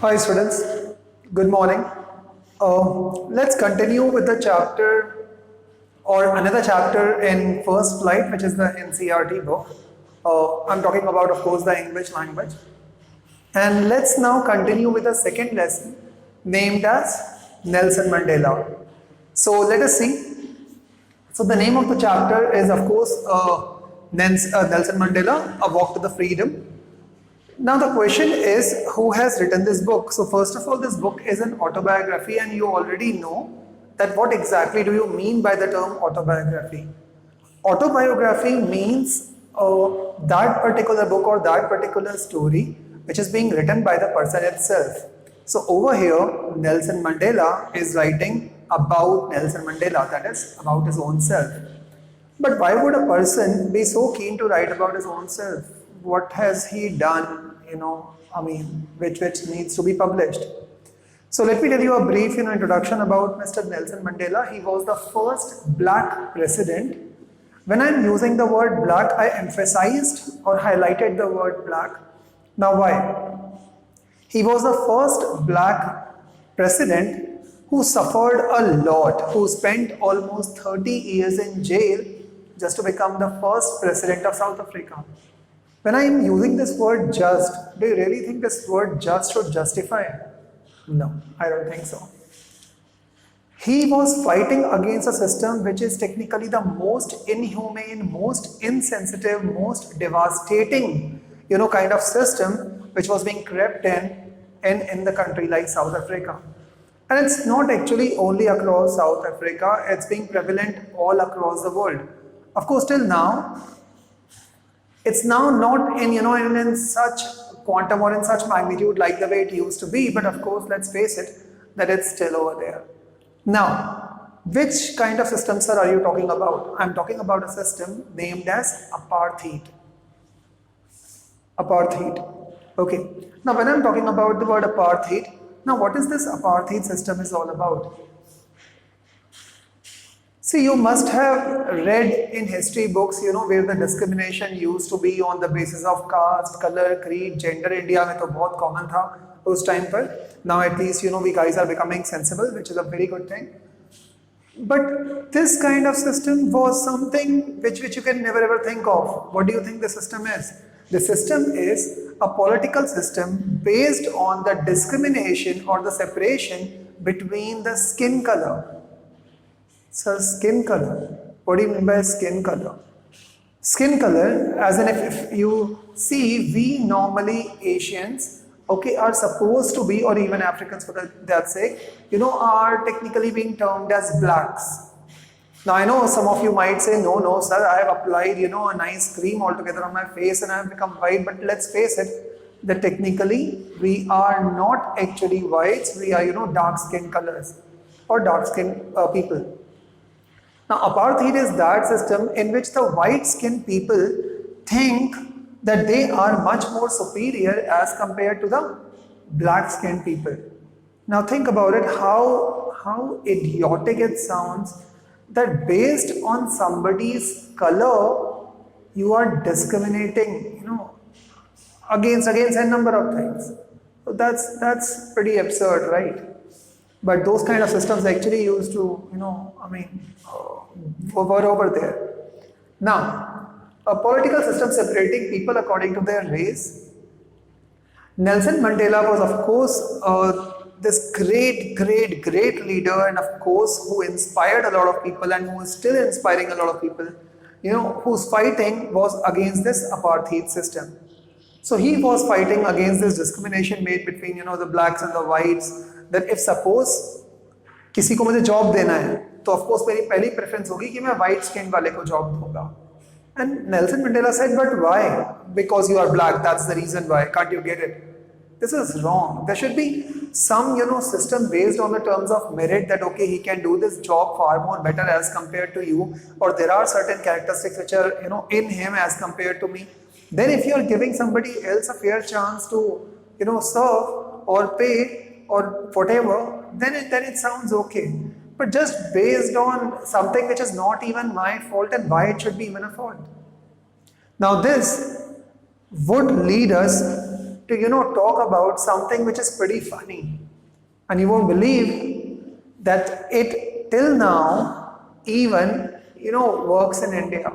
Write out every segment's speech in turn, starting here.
Hi students, good morning. Let's continue with the chapter or another chapter in First Flight, which is the NCRT book. I'm talking about, of course, the English language. And let's now continue with the second lesson named as Nelson Mandela. So let us see. So the name of the chapter is, of course, Nelson Mandela, A Walk to the Freedom. Now the question is, who has written this book? So first of all, this book is an autobiography, and you already know that what exactly do you mean by the term autobiography? Autobiography means that particular book or that particular story which is being written by the person itself. So over here, Nelson Mandela is writing about Nelson Mandela, that is about his own self. But why would a person be so keen to write about his own self? What has he done, which needs to be published? So let me tell you a brief, introduction about Mr. Nelson Mandela. He was the first black president. When I'm using the word black, I emphasized or highlighted the word black. Now why? He was the first black president who suffered a lot, who spent almost 30 years in jail just to become the first president of South Africa. When I am using this word just, do you really think this word just should justify? No, I don't think so. He was fighting against a system which is technically the most inhumane, most insensitive, most devastating, kind of system which was being crept in the country like South Africa. And it's not actually only across South Africa, it's being prevalent all across the world. Of course, till now, it's now not in such quantum or in such magnitude like the way it used to be, but of course, let's face it, that it's still over there. Now, which kind of system, sir, are you talking about? I'm talking about a system named as apartheid. Apartheid. Okay. Now, when I'm talking about the word apartheid, now what is this apartheid system is all about? See, you must have read in history books, where the discrimination used to be on the basis of caste, color, creed, gender. India में तो बहुत common था उस time पर. Now at least, we guys are becoming sensible, which is a very good thing. But this kind of system was something which you can never ever think of. What do you think the system is? The system is a political system based on the discrimination or the separation between the skin color. So skin color. What do you mean by skin color? Skin color, as in if you see, we normally Asians, are supposed to be, or even Africans for that sake, are technically being termed as blacks. Now I know some of you might say, no sir, I have applied, a nice cream altogether on my face and I have become white, but let's face it, that technically we are not actually whites, we are, dark skin colors or dark skin people. Now, apartheid is that system in which the white-skinned people think that they are much more superior as compared to the black-skinned people. Now, think about it, how idiotic it sounds that based on somebody's color, you are discriminating, against a number of things. So that's pretty absurd, right? But those kind of systems actually used to, were over there. Now, a political system separating people according to their race. Nelson Mandela was, of course, this great leader, and of course, who inspired a lot of people and who is still inspiring a lot of people, whose fighting was against this apartheid system. So he was fighting against this discrimination made between, the blacks and the whites, that if suppose किसी को मुझे job देना है तो of course मेरी पहली preference होगी कि मैं white skin वाले को जॉब दूंगा. And Nelson Mandela said, but why? Because you are black, that's the reason why. Can't you get it? This is wrong. There should be some, system based on the terms of merit that, okay, he can do this job far more better as compared to you, or there are certain characteristics which are, in him as compared to me. Then if you are giving somebody else a fair chance to, serve or pay or whatever, then it sounds okay. But just based on something which is not even my fault, and why it should be even a fault. Now this would lead us to, talk about something which is pretty funny. And you won't believe that it till now even, works in India.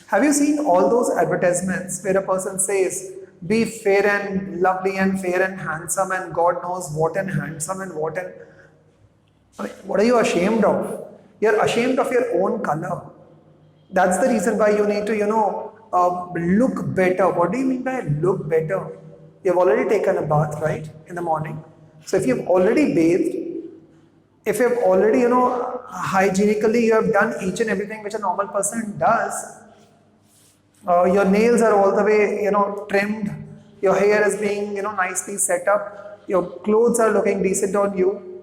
Have you seen all those advertisements where a person says, be fair and lovely and fair and handsome and God knows what and handsome and what and... I mean, what are you ashamed of? You're ashamed of your own color. That's the reason why you need to, look better. What do you mean by look better? You've already taken a bath, right, in the morning. So if you've already bathed, if you've already, hygienically, you have done each and everything which a normal person does, your nails are all the way, trimmed, your hair is being, nicely set up, your clothes are looking decent on you,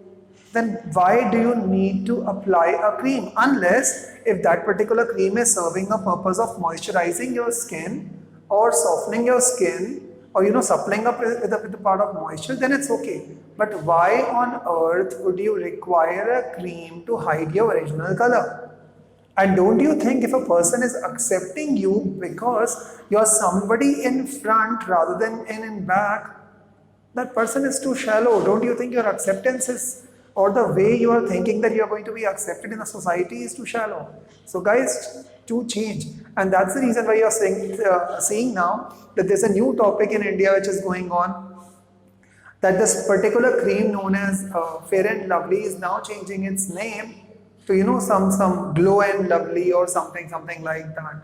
then why do you need to apply a cream? Unless if that particular cream is serving a purpose of moisturizing your skin or softening your skin or supplying up with a part of moisture, then it's okay. But why on earth would you require a cream to hide your original color? And don't you think if a person is accepting you because you're somebody in front rather than in back, that person is too shallow? Don't you think your acceptance is, or the way you are thinking that you are going to be accepted in a society is too shallow? So guys, to change. And that's the reason why you're seeing now that there's a new topic in India which is going on, that this particular cream known as Fair and Lovely is now changing its name to some Glow and Lovely or something like that.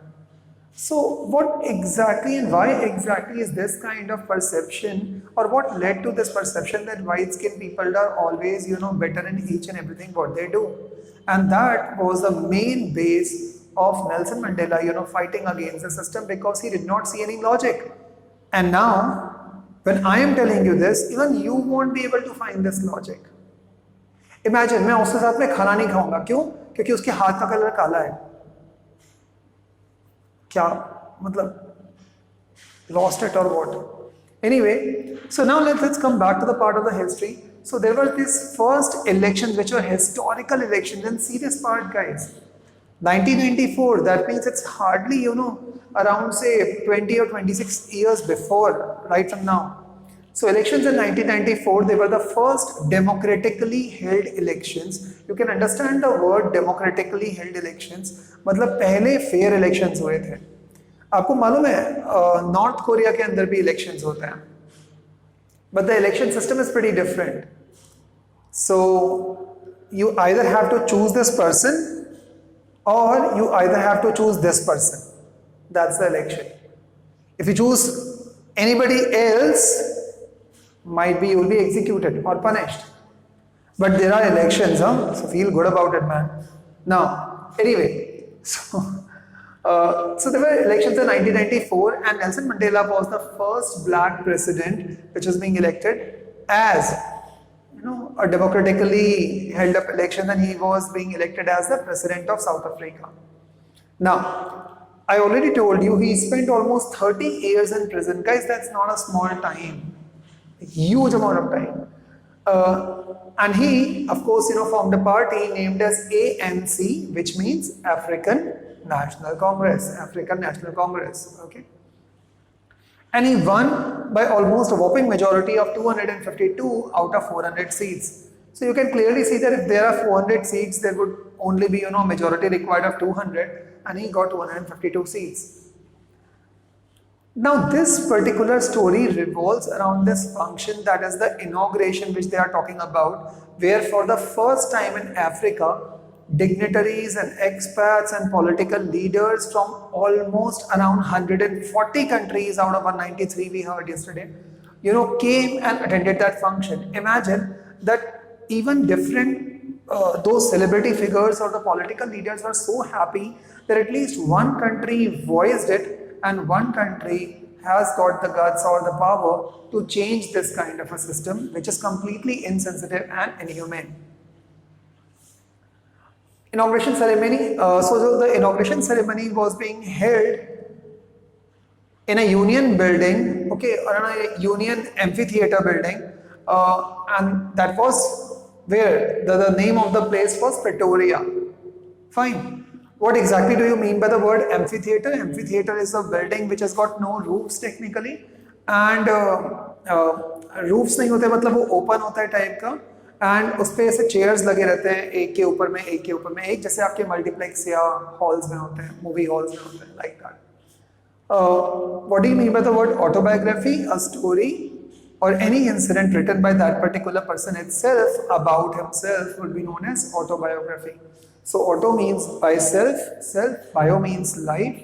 So what exactly and why exactly is this kind of perception, or what led to this perception that white skinned people are always better in each and everything what they do? And that was the main base of Nelson Mandela fighting against the system, because he did not see any logic. And now when I am telling you this, even you won't be able to find this logic. Imagine, मैं उसके साथ में खाना नहीं खाऊंगा, क्यों? क्योंकि उसके हाथ का कलर काला है. क्या मतलब, lost it or what? Anyway, so now let's come back to the part of the history. So there were these first elections which were historical elections, and see this part, guys. 1994, that means it's hardly around say 20 or 26 years before, right from now. So elections in 1994, they were the first democratically held elections. You can understand the word democratically held elections. मतलब पहले fair elections हुए थे. आपको मालूम है north Korea के अंदर भी elections होते हैं. But the election system is pretty different. So you either have to choose this person or you either have to choose this person. That's the election. If you choose anybody else, might be you will be executed or punished. But there are elections, so feel good about it, man. Now, anyway, so there were elections in 1994, and Nelson Mandela was the first black president which was being elected as a democratically held up election, and he was being elected as the president of South Africa. Now, I already told you he spent almost 30 years in prison. Guys, that's not a small time. A huge amount of time. And he, of course, formed a party named as ANC, which means African National Congress. African National Congress. Okay. And he won by almost a whopping majority of 252 out of 400 seats. So you can clearly see that if there are 400 seats, there would only be a majority required of 200, and he got 252 seats. Now this particular story revolves around this function, that is the inauguration which they are talking about, where for the first time in Africa, dignitaries and expats and political leaders from almost around 140 countries out of 193 we heard yesterday, came and attended that function. Imagine that even different, those celebrity figures or the political leaders were so happy that at least one country voiced it, and one country has got the guts or the power to change this kind of a system which is completely insensitive and inhumane. Inauguration ceremony. So the inauguration ceremony was being held in a union building, okay, or in a union amphitheater building, and that was where the name of the place was Pretoria. Fine. What exactly do you mean by the word amphitheater? Amphitheater is a building which has got no roofs technically, and roofs नहीं होते, मतलब वो open होता है type का, and उस पे ऐसे चेयर्स लगे रहते हैं, एक के ऊपर में एक के ऊपर में एक, जैसे आपके मल्टीप्लेक्स या हॉल्स में होते हैं, मूवी हॉल्स में होते हैं, like that. What do you mean by the word autobiography? A story or any incident written by that particular person itself about himself would be known as autobiography. So auto means by self, self, bio means life,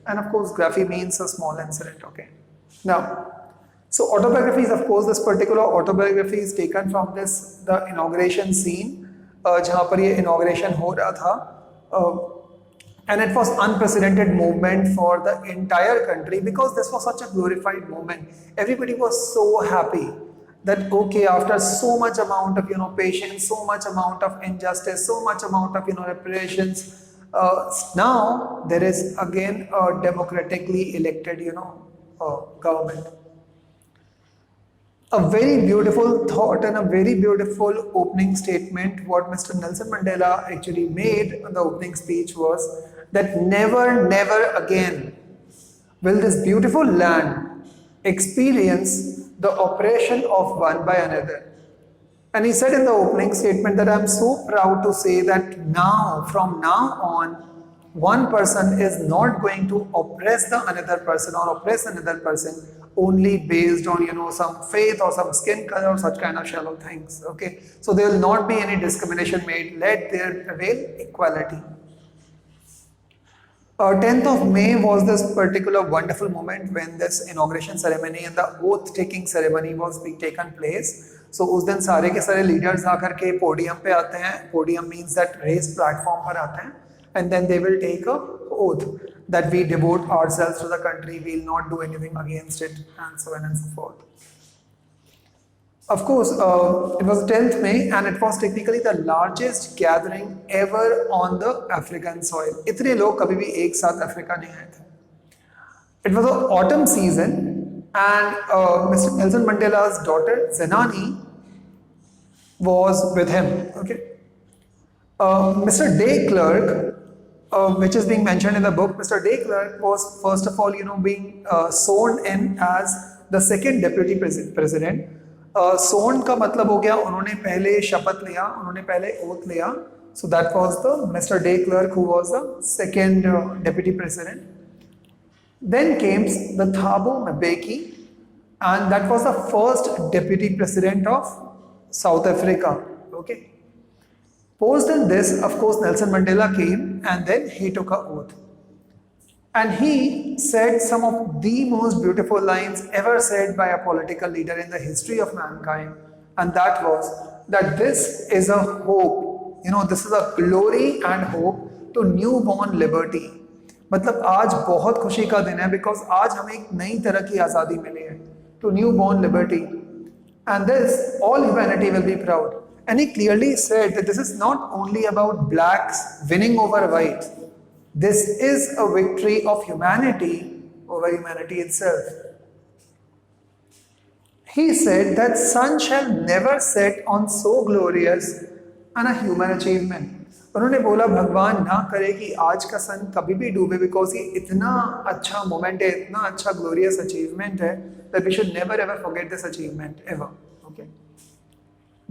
and of course graphy means a small incident. Okay. Now, so autobiography is, of course, this particular autobiography is taken from this the inauguration scene, जहाँ पर ये inauguration हो रहा था. And it was unprecedented movement for the entire country because this was such a glorified moment. Everybody was so happy that okay, after so much amount of patience, so much amount of injustice, so much amount of reparations, now there is again a democratically elected government. A very beautiful thought and a very beautiful opening statement what Mr. Nelson Mandela actually made in the opening speech was that never, never again will this beautiful land experience the oppression of one by another. And he said in the opening statement that I am so proud to say that now, from now on, one person is not going to oppress the another person or oppress another person only based on some faith or some skin color or such kind of shallow things. Okay, so there will not be any discrimination made. Let there prevail equality. 10th of May was this particular wonderful moment when this inauguration ceremony and the oath taking ceremony was being taken place. So उस दिन सारे के सारे leaders आकर के podium पे आते हैं. Podium means that raised platform पर आते हैं, and then they will take a oath that we devote ourselves to the country, we will not do anything against it, and so on and so forth. Of course, it was 10th May and it was technically the largest gathering ever on the African soil. इतने लोग कभी भी एक साथ Africa नहीं आए थे. It was an autumn season and Mr. Nelson Mandela's daughter Zenani was with him. Okay, Mr. De Klerk, which is being mentioned in the book, Mr. De Klerk was first of all being sworn in as the second deputy president. सोन का मतलब हो गया उन्होंने पहले शपथ लिया, उन्होंने पहले ओथ लिया. So that was the Mr. De Klerk who was the second deputy president. Then came the Thabo Mbeki, and that was the first deputy president of South Africa. Okay. Post in this, of course, Nelson Mandela came and then he took an oath. And he said some of the most beautiful lines ever said by a political leader in the history of mankind. And that was that this is a hope, this is a glory and hope to newborn liberty. मतलब आज बहुत खुशी का दिन है because आज हमें एक नई तरह की आज़ादी मिली है, to newborn liberty. And this, all humanity will be proud. And he clearly said that this is not only about blacks winning over whites. This is a victory of humanity over humanity itself. He said that sun shall never set on so glorious and a human achievement. उन्होंने बोला भगवान ना करे कि आज का सन कभी भी डूबे because ये इतना अच्छा मोमेंट है, इतना अच्छा glorious achievement है that we should never ever forget this achievement ever. Okay.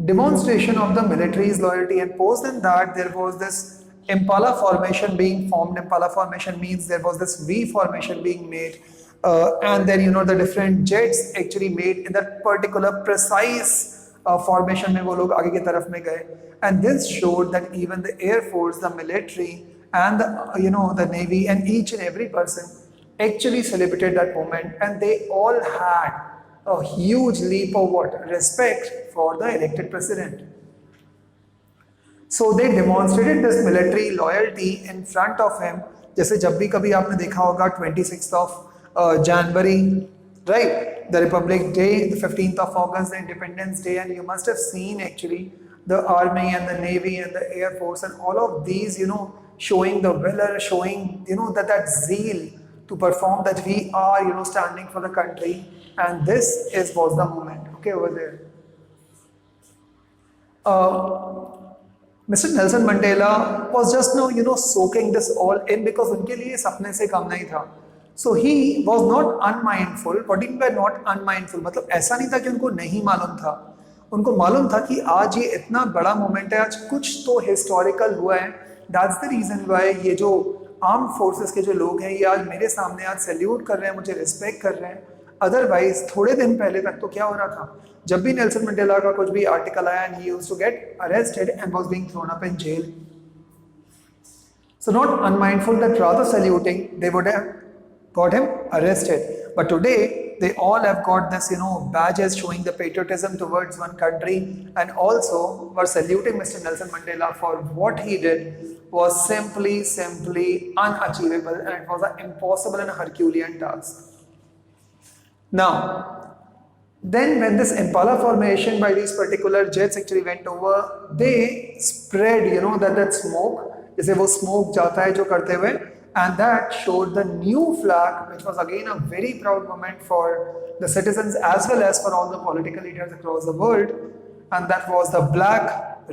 Demonstration of the military's loyalty, and post in that there was this Impala formation being formed. Impala formation means there was this V formation being made, and then the different jets actually made in that particular precise formation में वो लोग आगे की तरफ में गए. And this showed that even the Air Force, the military, and the Navy, and each and every person actually celebrated that moment, and they all had a huge leap of respect for the elected president. So they demonstrated this military loyalty in front of him. जैसे जब भी कभी आपने देखा होगा 26th of January, right? The Republic Day, the 15th of August, the Independence Day, and you must have seen actually the Army and the Navy and the Air Force and all of these, showing the valor, showing, that zeal to perform that we are, standing for the country, and this was the moment. Okay, over there. Mr. Nelson Mandela was just now, soaking this all in because उनके लिए सपने से कम नहीं था. So he was not unmindful. What do you mean by not unmindful? मतलब ऐसा नहीं था कि उनको नहीं मालूम था, उनको मालूम था कि आज ये इतना बड़ा मोमेंट है, आज कुछ तो हिस्टोरिकल हुआ है. दैट्स द रीजन वाई ये जो आर्म फोर्सेस के जो लोग हैं ये आज मेरे सामने आज सैल्यूट कर रहे हैं, मुझे रिस्पेक्ट कर रहे हैं. अदरवाइज थोड़े दिन पहले तक तो क्या हो रहा था, जब भी नेल्सन मंडेला का कुछ भी आर्टिकल आया and he used to get arrested and was being thrown up in jail. So not unmindful, that rather saluting, they would have got him arrested. But today, they all have got this, badges showing the patriotism towards one country, and also were saluting Mr. Nelson Mandela for what he did was simply unachievable, and it was an impossible and a Herculean task. Now, then when this Impala formation by these particular jets actually went over, they spread, that smoke, जैसे वो smoke जाता है जो करते हुए, and that showed the new flag, which was again a very proud moment for the citizens as well as for all the political leaders across the world, and that was the black,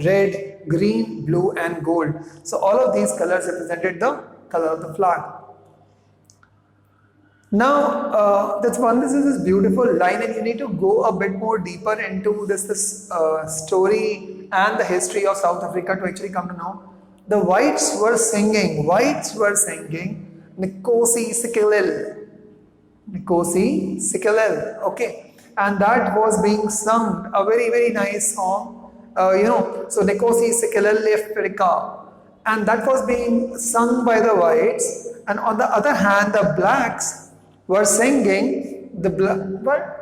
red, green, blue and gold. So all of these colors represented the color of the flag. Now this is this beautiful line, and you need to go a bit more deeper into this story and the history of South Africa to actually come to know. The whites were singing Nkosi Sikelel, okay, and that was being sung, a very, very nice song, so Nkosi Sikelel Africa, and that was being sung by the whites, and on the other hand, the blacks were singing the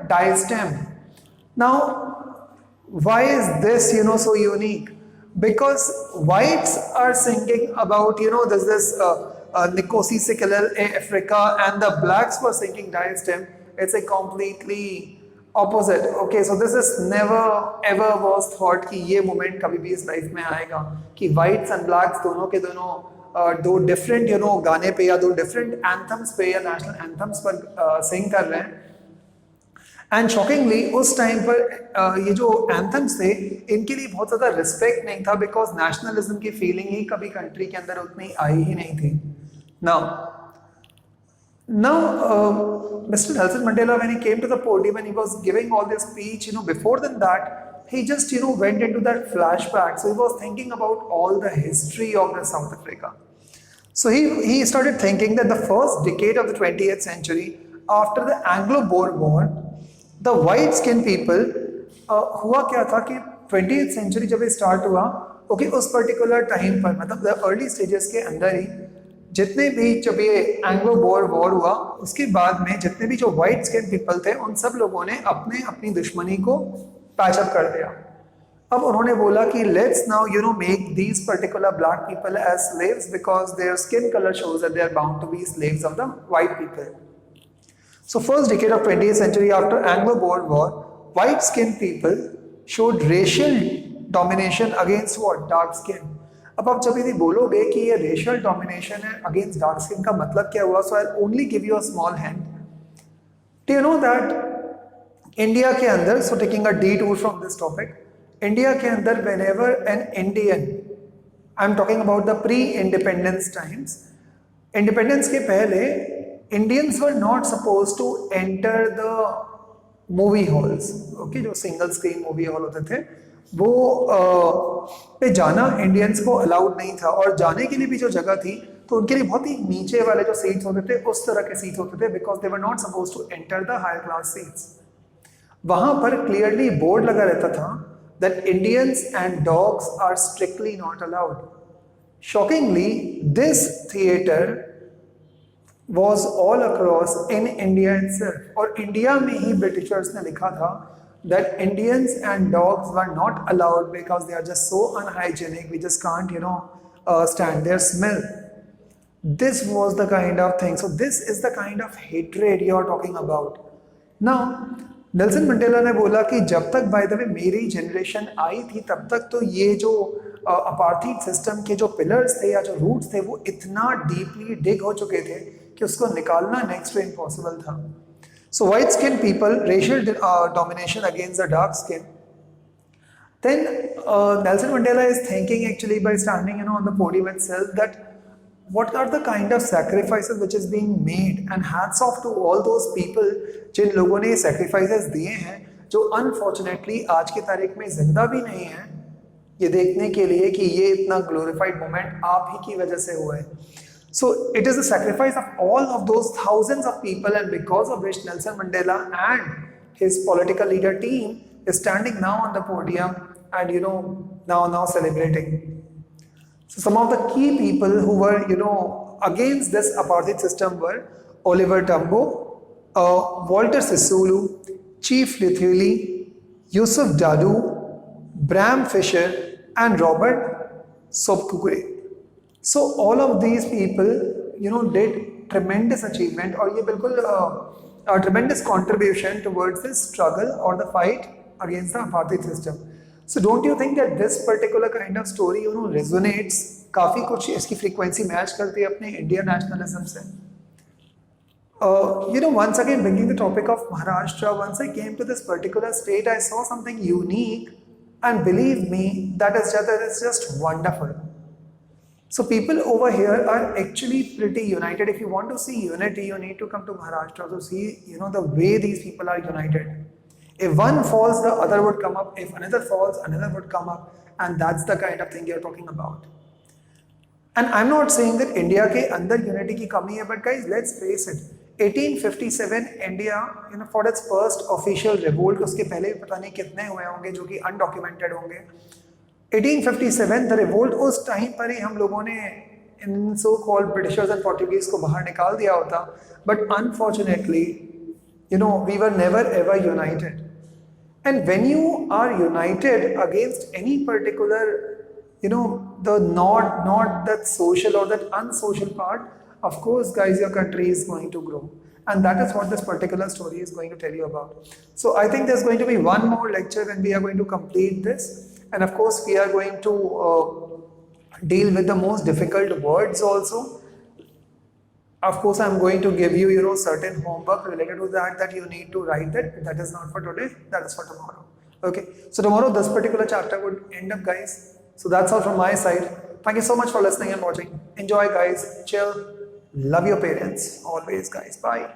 diastem. Now, why is this, so unique? Because whites are singing about, there's this Nkosi Sikelel Africa, and the blacks were singing diastem. It's a completely opposite. Okay, so this is never ever was thought कि ये moment कभी भी इस life में आएगा कि whites and blacks दोनों के दोनों दो different गाने पे या दो different anthems पे या national anthems पर sing कर रहे हैं. एंड शॉकिंगली उस टाइम पर ये जो एंथम्स थे इनके लिए बहुत ज़्यादा रिस्पेक्ट नहीं था, बिकॉज नेशनलिज्म की फीलिंग ही कभी कंट्री के अंदर उतनी आई ही नहीं थी. Now Mr. Nelson Mandela, when he came to the podium and he was giving all this speech, before than that, he just went into that flashback. So he was thinking about all the history of the South Africa. So he started thinking that the first decade of the 20th century, after the Anglo-Boer War, the white skin people, हुआ क्या था कि 20th century जब start हुआ, okay, उस particular time पर मतलब the early stages के अंदर ही जितने भी जब ये एंग्लो बोर वॉर हुआ उसके बाद में जितने भी जो व्हाइट स्किन पीपल थे उन सब लोगों ने अपनी दुश्मनी को पैचअप कर दिया. अब उन्होंने बोला कि let's now make these particular black people as slaves because their skin colour shows that they are bound to be slaves of the white people. So first decade of 20th century after Anglo-Boer War, white-skinned people showed racial domination against what? Dark skin. अब आप जब यदि बोलोगे कि ये racial domination है against dark skin का मतलब क्या हुआ? So I'll only give you a small hint. Do you know that India के अंदर, so taking a detour from this topic, India के अंदर whenever an Indian, I'm talking about the pre-independence times, independence के पहले Indians were not supposed to enter the movie halls. Okay, जो single screen movie hall होते थे वो पे जाना इंडियंस को अलाउड नहीं था, और जाने के लिए भी जो जगह थी तो उनके लिए बहुत ही नीचे वाले जो सीट्स होते थे उस तरह के सीट्स होते थे, because they were not suppose to enter the higher class seats. वहां पर क्लियरली बोर्ड लगा रहता था that Indians and dogs are strictly not allowed. Shockingly this theatre was all across in India itself, और India में ही Britishers ने लिखा था that Indians and dogs were not allowed because they are just so unhygienic, we just can't stand their smell. This was the kind of thing. So this is the kind of hatred you are talking about. Now Nelson Mandela ने बोला कि जब तक by the way मेरी generation आई थी तब तक तो ये जो अपार्थाइड सिस्टम के जो पिलर्स थे या जो रूट्स थे वो इतना डीपली डिग हो चुके थे कि उसको निकालना नेक्स्ट टू इम्पॉसिबल था. So white skin people, racial domination against the dark skin. Then Nelson Mandela is thinking actually by standing on the podium itself that what are the kind of sacrifices which is being made, and hats off to all those people जिन लोगों ने ये sacrifices दिए हैं, जो unfortunately आज की तारीख में जिंदा भी नहीं है ये देखने के लिए कि ये इतना glorified moment आप ही की वजह से हुआ है. So it is the sacrifice of all of those thousands of people, and because of which Nelson Mandela and his political leader team is standing now on the podium and now celebrating. So some of the key people who were against this apartheid system were Oliver Tambo, Walter Sisulu, Chief Lithili, Yusuf Dadu, Bram Fisher, and Robert Sobukwe. So all of these people did tremendous achievement, और ये बिल्कुल a tremendous contribution towards this struggle or the fight against the apartheid system. So don't you think that this particular kind of story resonates, काफी कुछ इसकी frequency match करती है अपने Indian nationalism से? Once again bringing the topic of Maharashtra, once I came to this particular state, I saw something unique, and believe me, that is just wonderful. So people over here are actually pretty united. If you want to see unity, you need to come to Maharashtra to see, the way these people are united. If one falls, the other would come up. If another falls, another would come up. And that's the kind of thing you're talking about. And I'm not saying that India ke andar unity ki kami hai, but guys, let's face it. 1857 India, for its first official revolt, उसके पहले भी पता नहीं कितने हुए होंगे जो कि undocumented होंगे. 1857 the revolt, उस टाइम पर ही हम लोगों ने इन so called Britishers and Portuguese को बाहर निकाल दिया होता. But unfortunately, we were never ever united. And when you are united against any particular, the not that social or that unsocial part, of course, guys, your country is going to grow. And that is what this particular story is going to tell you about. So I think there's going to be one more lecture when we are going to complete this. And of course, we are going to deal with the most difficult words also. Of course, I'm going to give you, certain homework related to that you need to write that. That is not for today, that is for tomorrow. Okay, so tomorrow this particular chapter would end up, guys. So that's all from my side. Thank you so much for listening and watching. Enjoy, guys. Chill. Love your parents. Always, guys. Bye.